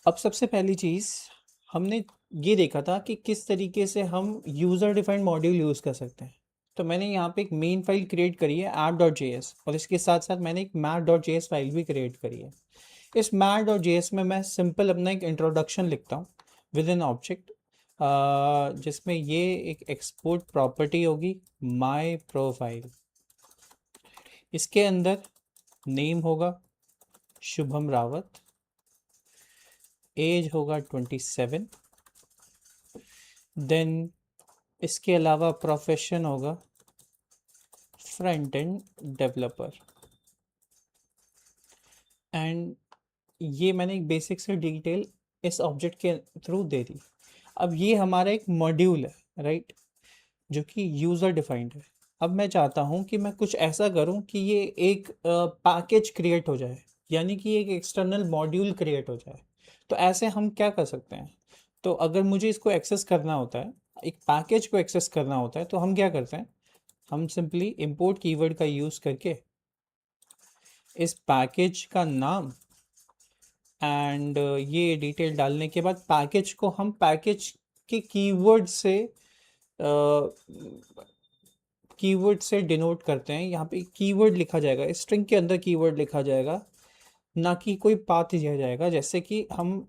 अब सबसे पहली चीज़ हमने ये देखा था कि किस तरीके से हम यूज़र डिफाइंड मॉड्यूल यूज़ कर सकते हैं। तो मैंने यहाँ पे एक मेन फाइल क्रिएट करी है app.js और इसके साथ साथ मैंने एक math.js फाइल भी क्रिएट करी है। इस math.js में मैं सिंपल अपना एक इंट्रोडक्शन लिखता हूँ विद इन ऑब्जेक्ट, जिसमें ये एक एक्सपोर्ट प्रॉपर्टी होगी माई प्रोफाइल। इसके अंदर नेम होगा शुभम रावत, एज होगा 27, देन इसके अलावा प्रोफेशन होगा फ्रंट एंड डेवलपर। एंड ये मैंने एक बेसिक से डिटेल इस ऑब्जेक्ट के थ्रू दे दी। अब ये हमारा एक मॉड्यूल है, राइट, जो कि यूज़र डिफाइंड है। अब मैं चाहता हूँ कि मैं कुछ ऐसा करूँ कि ये एक पैकेज क्रिएट हो जाए, यानी कि एक एक्सटर्नल मॉड्यूल क्रिएट हो जाए। तो ऐसे हम क्या कर सकते हैं? तो अगर मुझे इसको एक्सेस करना होता है, एक पैकेज को एक्सेस करना होता है, तो हम क्या करते हैं? हम सिंपली इंपोर्ट कीवर्ड का यूज़ करके इस पैकेज का नाम एंड ये डिटेल डालने के बाद पैकेज को हम पैकेज के कीवर्ड से डिनोट करते हैं। यहाँ पे कीवर्ड लिखा जाएगा, स्ट्रिंग के अंदर कीवर्ड लिखा जाएगा, ना कि कोई पाथ दिया जाएगा, जैसे कि हम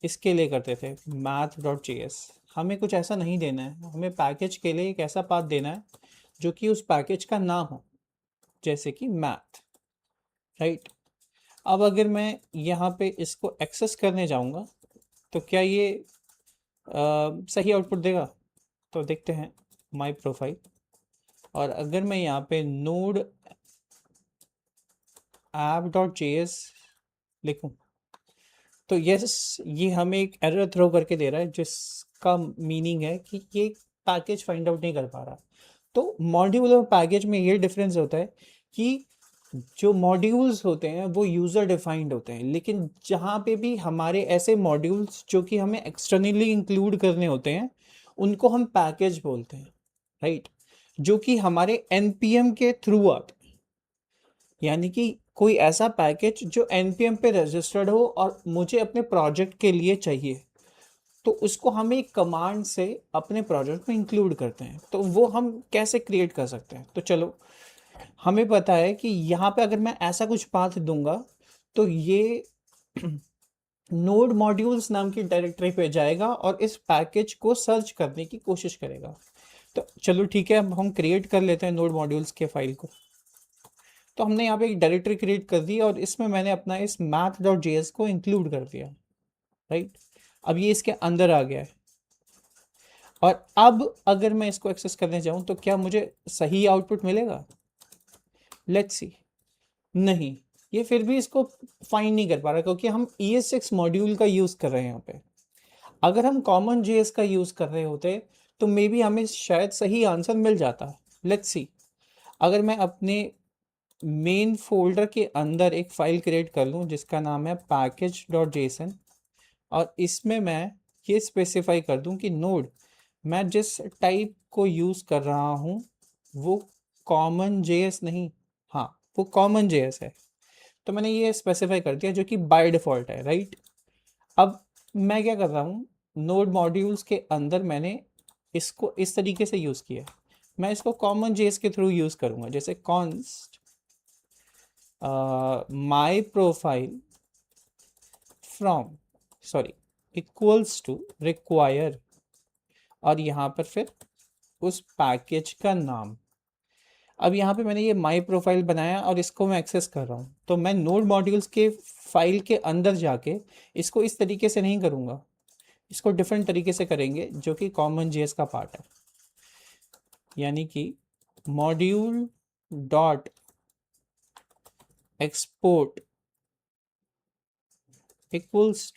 इसके लिए करते थे math.js। हमें कुछ ऐसा नहीं देना है, हमें पैकेज के लिए एक ऐसा पाथ देना है जो कि उस पैकेज का नाम हो, जैसे कि मैथ, राइट। अब अगर मैं यहाँ पे इसको एक्सेस करने जाऊँगा तो क्या ये सही आउटपुट देगा? तो देखते हैं माई प्रोफाइल। और अगर मैं यहाँ पे नोड app.js लिखूं तो यस, ये हमें एक एरर थ्रो करके दे रहा है, जिसका मीनिंग है कि ये पैकेज फाइंड आउट नहीं कर पा रहा। तो मॉड्यूल और पैकेज में ये डिफरेंस होता है कि जो मॉड्यूल्स होते हैं वो यूज़र डिफाइंड होते हैं, लेकिन जहाँ पे भी हमारे ऐसे मॉड्यूल्स जो कि हमें एक्सटर्नली इंक्लूड करने होते हैं, उनको हम पैकेज बोलते हैं, राइट, जो कि हमारे एनपीएम के थ्रू आते हैं। यानी कि कोई ऐसा पैकेज जो एनपीएम पे रजिस्टर्ड हो और मुझे अपने प्रोजेक्ट के लिए चाहिए, तो उसको हम एक कमांड से अपने प्रोजेक्ट में इंक्लूड करते हैं। तो वो हम कैसे क्रिएट कर सकते हैं? तो चलो, हमें पता है कि यहाँ पे अगर मैं ऐसा कुछ पाथ दूंगा तो ये नोड मॉड्यूल्स नाम की डायरेक्टरी पे जाएगा और इस पैकेज को सर्च करने की कोशिश करेगा। तो चलो ठीक है, अब हम क्रिएट कर लेते हैं नोड मॉड्यूल्स के फाइल को। तो हमने यहाँ पे एक डायरेक्टरी क्रिएट कर दी और इसमें मैंने अपना इस math.js को इंक्लूड कर दिया, राइट। अब ये इसके अंदर आ गया है और अब अगर मैं इसको एक्सेस करने जाऊँ तो क्या मुझे सही आउटपुट मिलेगा? Let's see. नहीं, ये फिर भी इसको फाइंड नहीं कर पा रहा, क्योंकि हम ES6 मॉड्यूल का यूज़ कर रहे हैं यहाँ पे। अगर हम कॉमन जेएस का यूज़ कर रहे होते तो मे बी हमें शायद सही आंसर मिल जाता। Let's see. अगर मैं अपने मेन फोल्डर के अंदर एक फ़ाइल क्रिएट कर लूँ जिसका नाम है package.json और इसमें मैं ये स्पेसिफाई कर दूँ कि नोड मैं जिस टाइप को यूज़ कर रहा हूँ वो कॉमन जेएस नहीं, हाँ, वो कॉमन जेएस है। तो मैंने ये स्पेसिफाई कर दिया, जो कि बाय डिफ़ॉल्ट है, राइट। अब मैं क्या कर रहा हूँ, नोड मॉड्यूल्स के अंदर मैंने इसको इस तरीके से यूज़ किया। मैं इसको कॉमन जेएस के थ्रू यूज़ करूँगा, जैसे const my profile from, sorry, equals to require और यहाँ पर फिर उस पैकेज का नाम। अब यहाँ पे मैंने ये माई प्रोफाइल बनाया और इसको मैं एक्सेस कर रहा हूँ, तो मैं नोड मॉड्यूल्स के फाइल के अंदर जाके इसको इस तरीके से नहीं करूँगा, इसको डिफरेंट तरीके से करेंगे, जो कि कॉमन जेएस का पार्ट है। यानी कि मॉड्यूल डॉट एक्सपोर्ट इक्वल्स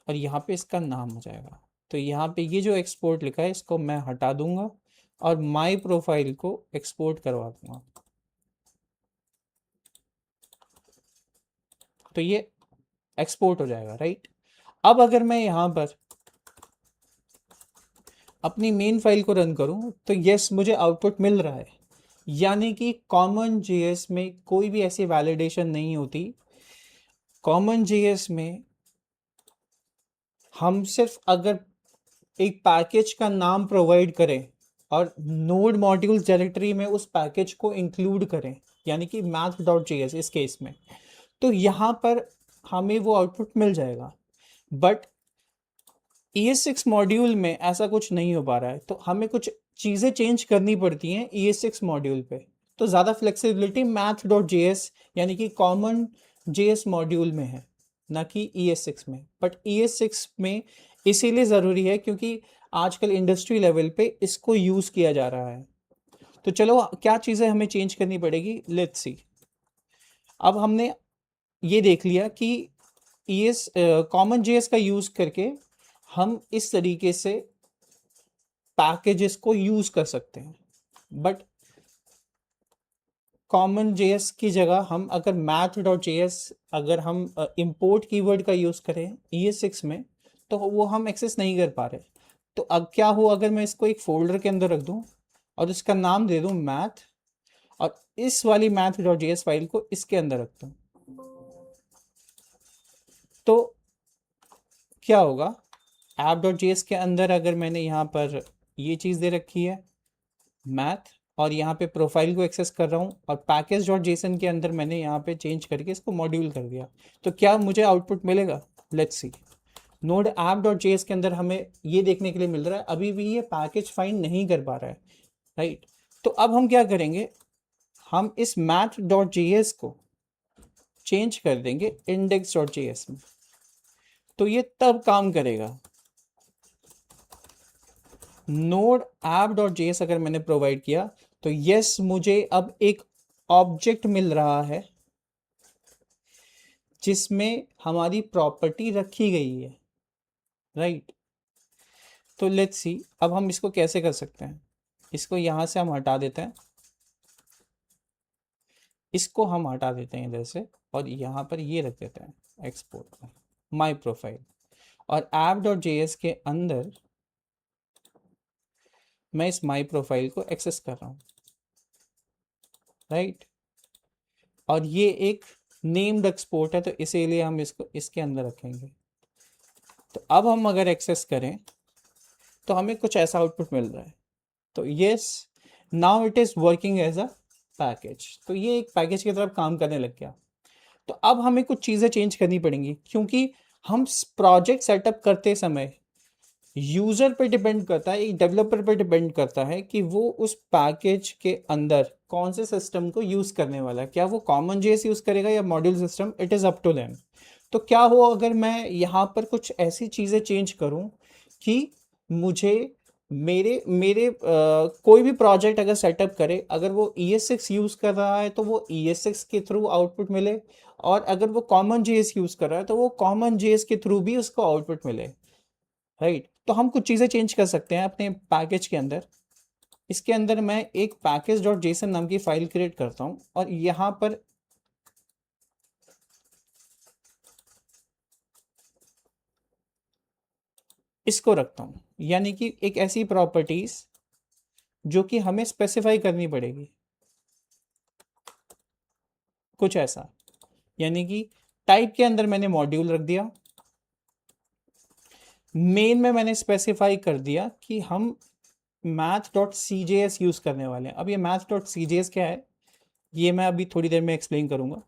और यहाँ पे इसका नाम हो जाएगा। तो यहाँ पे ये जो एक्सपोर्ट लिखा है इसको मैं हटा दूंगा और माई प्रोफाइल को एक्सपोर्ट करवा दूंगा। तो ये एक्सपोर्ट हो जाएगा, राइट। अब अगर मैं यहाँ पर अपनी मेन फाइल को रन करूँ तो यस, मुझे आउटपुट मिल रहा है। यानी कि कॉमन जेएस में कोई भी ऐसी वैलिडेशन नहीं होती। कॉमन जेएस में हम सिर्फ अगर एक पैकेज का नाम प्रोवाइड करें और नोड मॉड्यूल्स डायरेक्टरी में उस पैकेज को इंक्लूड करें, यानी कि math.js इस केस में, तो यहाँ पर हमें वो आउटपुट मिल जाएगा। बट ES6 मॉड्यूल में ऐसा कुछ नहीं हो पा रहा है, तो हमें कुछ चीज़ें चेंज करनी पड़ती हैं ES6 मॉड्यूल पे। तो ज़्यादा फ्लेक्सिबिलिटी math.js यानी कि कॉमन JS मॉड्यूल में है, ना कि ES6 में। बट ES6 में इसीलिए ज़रूरी है क्योंकि आजकल इंडस्ट्री लेवल पे इसको यूज़ किया जा रहा है। तो चलो क्या चीज़ें हमें चेंज करनी पड़ेगी, लेट्स सी। अब हमने ये देख लिया कि कॉमन JS का यूज़ करके हम इस तरीके से पैकेजेस को यूज़ कर सकते हैं। बट कॉमन JS की जगह हम अगर math.js अगर हम इंपोर्ट कीवर्ड का यूज़ करें ES6 में, तो वो हम एक्सेस नहीं कर पा रहे। तो अब क्या हो अगर मैं इसको एक फोल्डर के अंदर रख दूं और इसका नाम दे दूं मैथ, और इस वाली math.js फाइल को इसके अंदर रख दूं, तो क्या होगा? app.js के अंदर अगर मैंने यहाँ पर ये चीज़ दे रखी है मैथ, और यहाँ पे प्रोफाइल को एक्सेस कर रहा हूँ, और पैकेज.json के अंदर मैंने यहाँ पे चेंज करके इसको मॉड्यूल कर दिया, तो क्या मुझे आउटपुट मिलेगा? Let's see. नोड app.js के अंदर हमें ये देखने के लिए मिल रहा है अभी भी ये पैकेज फाइंड नहीं कर पा रहा है, राइट। तो अब हम क्या करेंगे, हम इस math.js को चेंज कर देंगे index.js में, तो ये तब काम करेगा। नोड app.js अगर मैंने प्रोवाइड किया तो यस, मुझे अब एक ऑब्जेक्ट मिल रहा है जिसमें हमारी प्रॉपर्टी रखी गई है, राइट। तो लेट्स सी अब हम इसको कैसे कर सकते हैं। इसको यहाँ से हम हटा देते हैं, इसको हम हटा देते हैं इधर से, और यहाँ पर ये रख देते हैं एक्सपोर्ट में माई प्रोफाइल, और app.js के अंदर मैं इस माई प्रोफाइल को एक्सेस कर रहा हूँ, राइट। और ये एक नेम्ड एक्सपोर्ट है, तो इसीलिए हम इसको इसके अंदर रखेंगे। तो अब हम अगर एक्सेस करें तो हमें कुछ ऐसा आउटपुट मिल रहा है। तो yes, now it is working as a package, तो ये एक पैकेज की तरफ काम करने लग गया। तो अब हमें कुछ चीज़ें चेंज करनी पड़ेंगी, क्योंकि हम प्रोजेक्ट सेटअप करते समय यूज़र पे डिपेंड करता है, एक डेवलपर पे डिपेंड करता है कि वो उस पैकेज के अंदर कौन से सिस्टम को यूज़ करने वाला है। क्या वो कॉमन जेएस यूज़ करेगा या module system, it is up to them. तो क्या हो अगर मैं यहाँ पर कुछ ऐसी चीज़ें चेंज करूँ कि मुझे मेरे मेरे कोई भी प्रोजेक्ट अगर सेटअप करे, अगर वो ES6 यूज़ कर रहा है तो वो ES6 के थ्रू आउटपुट मिले, और अगर वो कॉमन जेएस यूज़ कर रहा है तो वो कॉमन जेएस के थ्रू भी उसको आउटपुट मिले, राइट। तो हम कुछ चीज़ें चेंज कर सकते हैं अपने पैकेज के अंदर। इसके अंदर मैं एक package.json नाम की फाइल क्रिएट करता हूँ, और यहाँ पर इसको रखता हूँ, यानी कि एक ऐसी प्रॉपर्टीज जो कि हमें स्पेसिफाई करनी पड़ेगी, कुछ ऐसा। यानी कि टाइप के अंदर मैंने मॉड्यूल रख दिया, मेन में मैंने स्पेसिफाई कर दिया कि हम math.cjs यूज़ करने वाले हैं। अब ये math.cjs क्या है, ये मैं अभी थोड़ी देर में एक्सप्लेन करूँगा।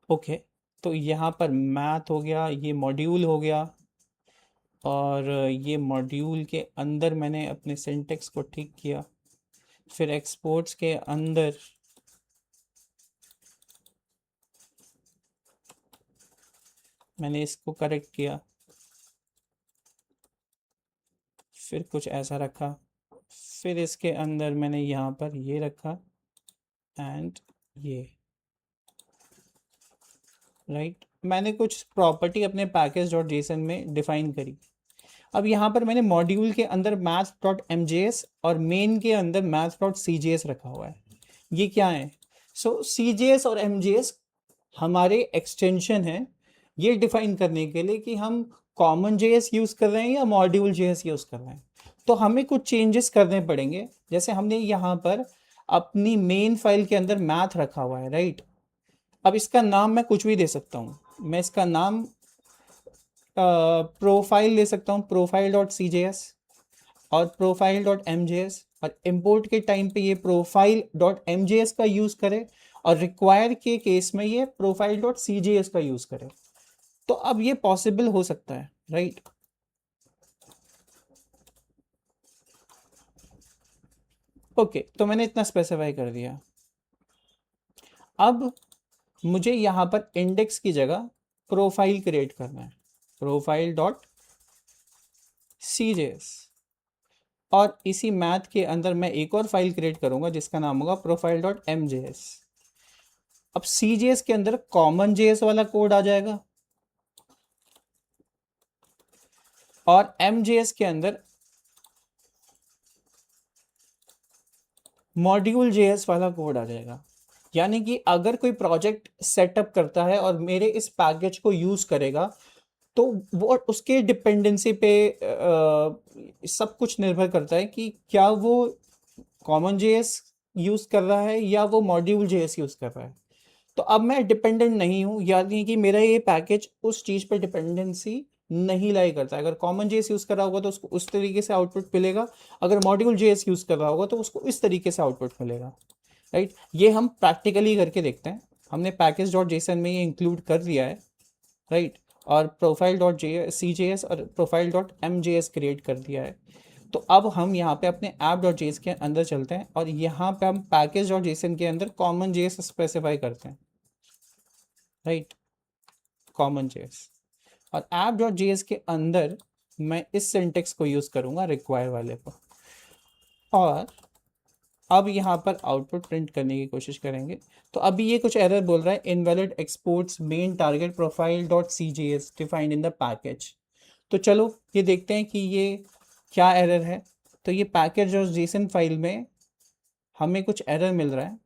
ओके, तो यहाँ पर मैथ हो गया, ये मॉड्यूल हो गया, और ये मॉड्यूल के अंदर मैंने अपने सिंटेक्स को ठीक किया, फिर एक्सपोर्ट्स के अंदर मैंने इसको करेक्ट किया, फिर कुछ ऐसा रखा, फिर इसके अंदर मैंने यहाँ पर ये रखा एंड ये, राइट। मैंने कुछ प्रॉपर्टी अपने package.json में डिफाइन करी। अब यहाँ पर मैंने मॉड्यूल के अंदर math.mjs और मेन के अंदर math.cjs रखा हुआ है। ये क्या है? सो CJS और MJS हमारे एक्सटेंशन है, ये डिफाइन करने के लिए कि हम कॉमन JS यूज़ कर रहे हैं या मॉड्यूल JS यूज़ कर रहे हैं। तो हमें कुछ चेंजेस करने पड़ेंगे, जैसे हमने यहाँ पर अपनी मेन फाइल के अंदर मैथ रखा हुआ है, राइट। अब इसका नाम मैं कुछ भी दे सकता हूँ, मैं इसका नाम प्रोफाइल ले सकता हूँ, profile dot C J S और profile dot M J S, और इम्पोर्ट के टाइम पे ये profile dot M J S का यूज़ करे और रिक्वायर के केस में ये profile dot C J S का यूज़ करे। तो अब ये पॉसिबल हो सकता है, राइट? ओके, तो मैंने इतना स्पेसिफाई कर दिया। अब मुझे यहाँ पर इंडेक्स की जगह प्रोफाइल क्रिएट करना है, profile dot C J S, और इसी मैथ के अंदर मैं एक और फाइल क्रिएट करूंगा जिसका नाम होगा profile dot M J S. अब सी जे एस के अंदर कॉमन जे एस वाला कोड आ जाएगा और एम जे एस के अंदर मॉड्यूल जे एस वाला कोड आ जाएगा। यानी कि अगर कोई प्रोजेक्ट सेटअप करता है और मेरे इस पैकेज को यूज करेगा, तो वो उसके डिपेंडेंसी पे सब कुछ निर्भर करता है कि क्या वो कॉमन जेएस यूज कर रहा है या वो मॉड्यूल जेएस यूज कर रहा है। तो अब मैं डिपेंडेंट नहीं हूँ, यानी कि मेरा ये पैकेज उस चीज पर डिपेंडेंसी नहीं लाई करता है। अगर कॉमन जेएस यूज कर रहा होगा तो उसको उस तरीके से आउटपुट मिलेगा, अगर मॉड्यूल जेएस यूज कर रहा होगा तो उसको इस तरीके से आउटपुट मिलेगा, राइट? ये हम प्रैक्टिकली करके देखते हैं। हमने पैकेज डॉट जेसन में ये इंक्लूड कर दिया है, राइट? और profile dot J C J S और profile dot M J S create कर दिया है। तो अब हम यहाँ पे अपने ऐप डॉट जेएस के अंदर चलते हैं और यहाँ पे हम पैकेज डॉट जेसन के अंदर कॉमन जेएस स्पेसिफाई करते हैं, राइट? कॉमन जेएस, और ऐप डॉट जेएस के अंदर मैं इस सिंटेक्स को यूज़ करूँगा रिक्वायर वाले को, और अब यहाँ पर आउटपुट प्रिंट करने की कोशिश करेंगे। तो अभी ये कुछ एरर बोल रहा है, invalid exports main target profile dot C J S defined in the package. तो चलो ये देखते हैं कि ये क्या एरर है। तो ये पैकेज और जेसन फाइल में हमें कुछ एरर मिल रहा है,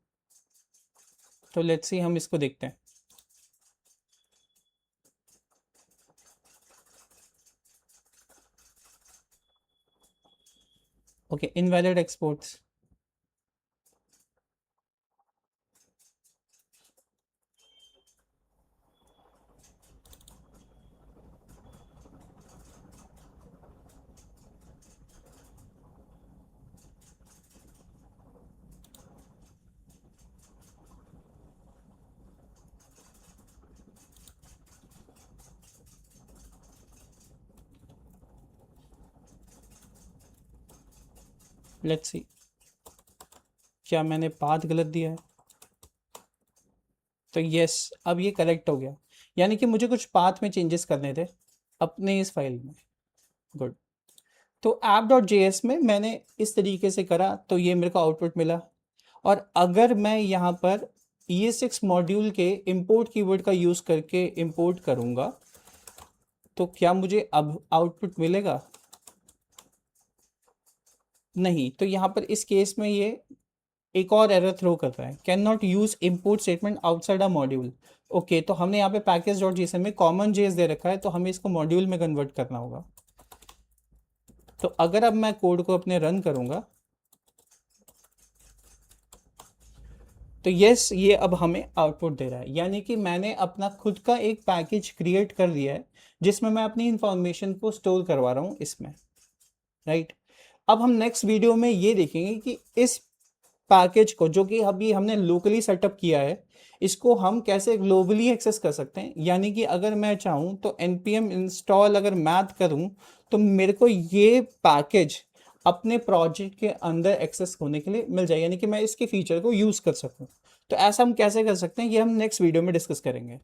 तो लेट्स सी हम इसको देखते हैं। Okay, invalid exports. Let's see क्या मैंने पाथ गलत दिया है। तो यस, अब ये करेक्ट हो गया, यानी कि मुझे कुछ पाथ में चेंजेस करने थे अपने इस फाइल में। गुड। तो ऐप डॉट जे एस में मैंने इस तरीके से करा तो ये मेरे को आउटपुट मिला। और अगर मैं यहाँ पर ES6 मॉड्यूल के इंपोर्ट कीवर्ड का यूज़ करके इंपोर्ट करूँगा तो क्या मुझे अब आउटपुट मिलेगा? नहीं। तो यहाँ पर इस केस में ये एक और एरर थ्रो कर रहा है, can not use import statement outside a module. Okay, तो हमने यहाँ पे पैकेज डॉट जेसन में कॉमन जेएस दे रखा है, तो हमें इसको मॉड्यूल में कन्वर्ट करना होगा। तो अगर अब मैं कोड को अपने रन करूँगा तो यस, ये अब हमें आउटपुट दे रहा है, यानी कि मैंने अपना खुद का एक पैकेज क्रिएट कर दिया है जिसमें मैं अपनी इंफॉर्मेशन को स्टोर करवा रहा हूँ इसमें, राइट? अब हम नेक्स्ट वीडियो में ये देखेंगे कि इस पैकेज को, जो कि अभी हमने लोकली सेटअप किया है, इसको हम कैसे ग्लोबली एक्सेस कर सकते हैं। यानी कि अगर मैं चाहूँ तो npm इंस्टॉल अगर मैथ करूँ तो मेरे को ये पैकेज अपने प्रोजेक्ट के अंदर एक्सेस होने के लिए मिल जाए, यानी कि मैं इसके फीचर को यूज़ कर सकूँ। तो ऐसा हम कैसे कर सकते हैं, ये हम नेक्स्ट वीडियो में डिस्कस करेंगे।